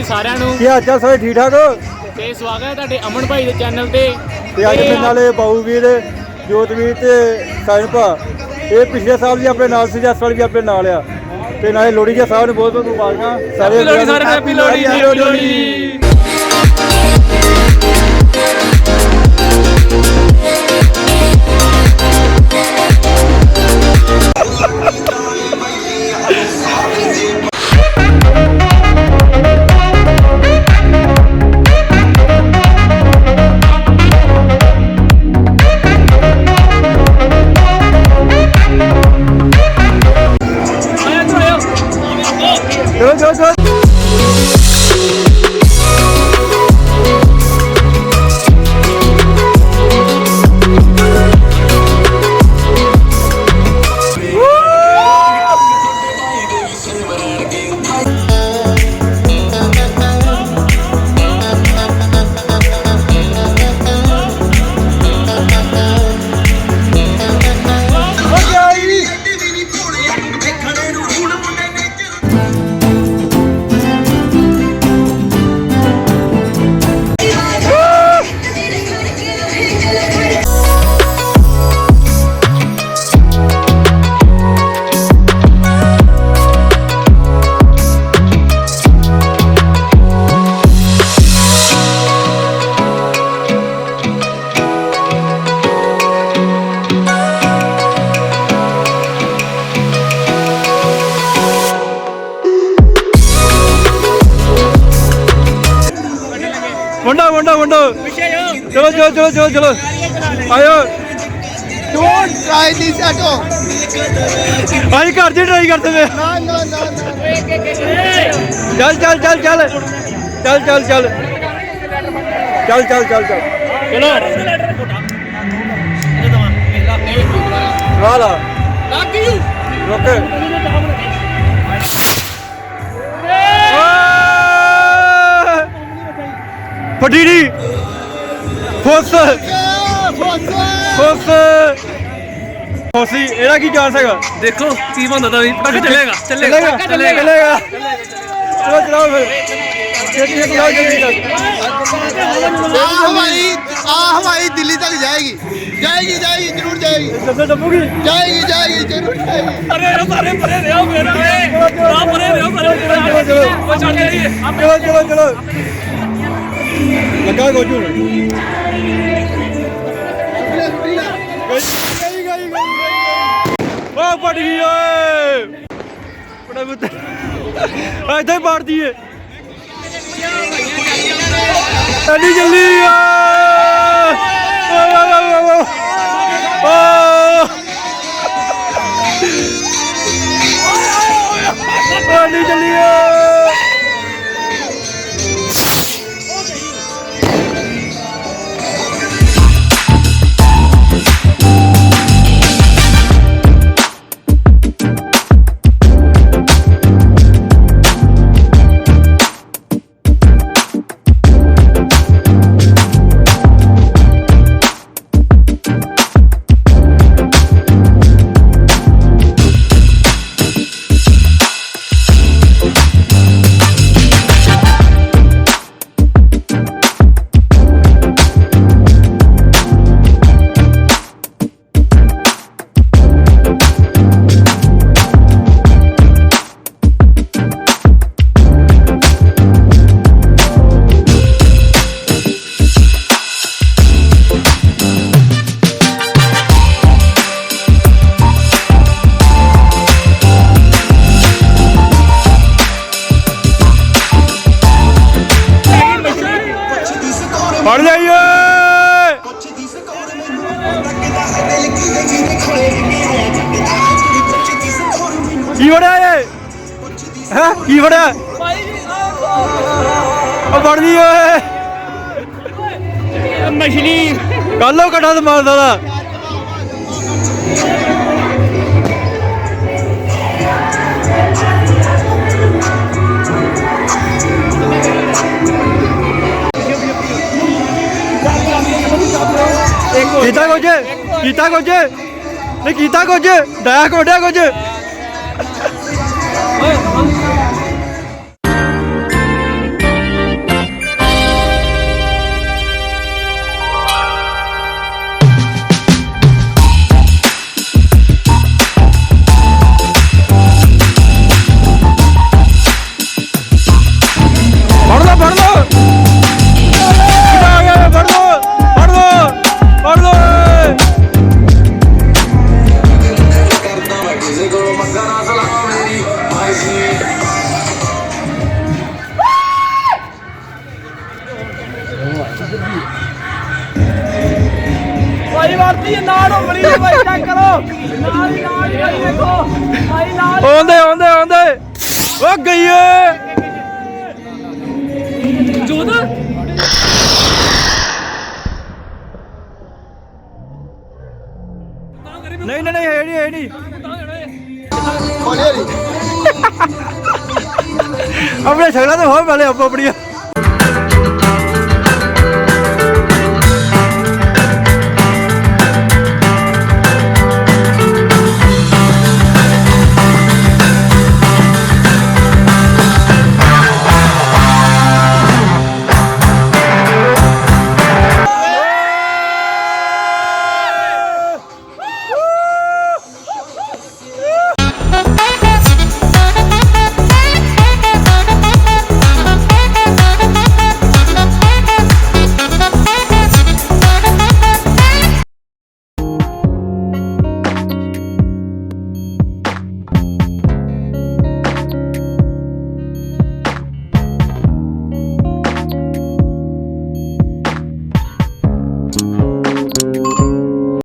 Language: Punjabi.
ਜੀ ਸਾਰਿਆਂ ਨੂੰ। ਕੀ ਹਾਲ ਚਾਲ ਸਾਰੇ ਠੀਕ ਠਾਕ ਹੋ? ਤੇ ਸਵਾਗਤ ਹੈ ਤੁਹਾਡੇ ਅਮਨ ਭਾਈ ਦੇ ਚੈਨਲ ਤੇ ਅੱਜ ਮੇਰੇ ਨਾਲੇ ਬਾਊ ਵੀਰ ਜੋਤਵੀਰ ਤੇ ਸਾਇਨ ਭਾ ਇਹ ਪਿਛਲੇ ਸਾਲ ਵੀ ਆਪਣੇ ਨਾਲ ਸੀ, ਇਸ ਸਾਲ ਵੀ ਆਪਣੇ ਨਾਲ ਆ। ਤੇ ਨਾਲੇ ਲੋਹੜੀ ਦੇ ਸਾਹਿਬ ਨੂੰ ਬਹੁਤ ਬਹੁਤ ਮੁਬਾਰਕਾਂ ਸਾਰੇ ਹੈਪੀ ਲੋਹੜੀ। ਚਲੋ ਵੰਡੋ ਚਲੋ ਆਇਓ। Don't try this at all. ਭਾਈ ਘਰ ਦੀ ਟਰਾਈ ਕਰਦੇ ਵੇ। No. ਚੱਲ ਚਲੋ ਵਾਲਾ ਰੁਕ ਫਟੀੜੀ ਫੋਸੀ ਇਹਦਾ ਕੀ ਚਾਂਸ ਹੈਗਾ? ਦੇਖੋ ਕੀ ਬੰਦਾ ਦਾ ਵੀ ਪੱਕ ਚੱਲੇਗਾ ਚਲੋ ਫਿਰ ਛੇਤੀ हवाई दिल्ली तक जाएगी जरूर जाएगी ਡੱਬੂਗੀ जरूर जाएगी। ਚਲੋ ਲੱਗਾ ਗੋਜੂ ਉਹ ਪੜ ਗਈ ਓਏ ਬੜਾ ਬੁੱਤ ਇੱਥੇ ਮਾਰਦੀ ਏ ਚੱਲੀ ਆ ਨਹੀਂ ਚੱਲੀ ਫੜ ਲਈਏ ਕੀ ਫੜਿਆ ਏ ਹੈ ਕੀ ਫੜਿਆ ਉਹ ਫੜ ਲਈ ਓਏ ਮਛਲੀ ਕੱਲੋ ਕੱਢਾ ਤੇ ਮਾਰਦਾ ਦਾ ਕੀਤਾ ਕੁਝ ਨਹੀਂ ਕੀਤਾ ਕੁਝ ਡਾਇਆ ਕੋਡਿਆ ਕੁਝ ਭਾਈ ਵਰਤੀ ਨਾਲ ਉਮਲੀ ਦੇ ਭਾਈ ਚੈੱਕ ਕਰੋ ਨਾਲ ਹੀ ਭਾਈ ਦੇਖੋ ਭਾਈ ਨਾਲ ਆਉਂਦੇ ਓ ਗਈ ਏ ਜੋਤ ਨਹੀਂ ਹੈ ਨਹੀਂ ਹੌਲੀ ਹੌਲੀ ਆਪਣੇ ਸ਼ਕਲਾਂ ਤੇ ਹੋਰ ਵਾਲੇ ਆਪੋ ਆਪਣੀਆਂ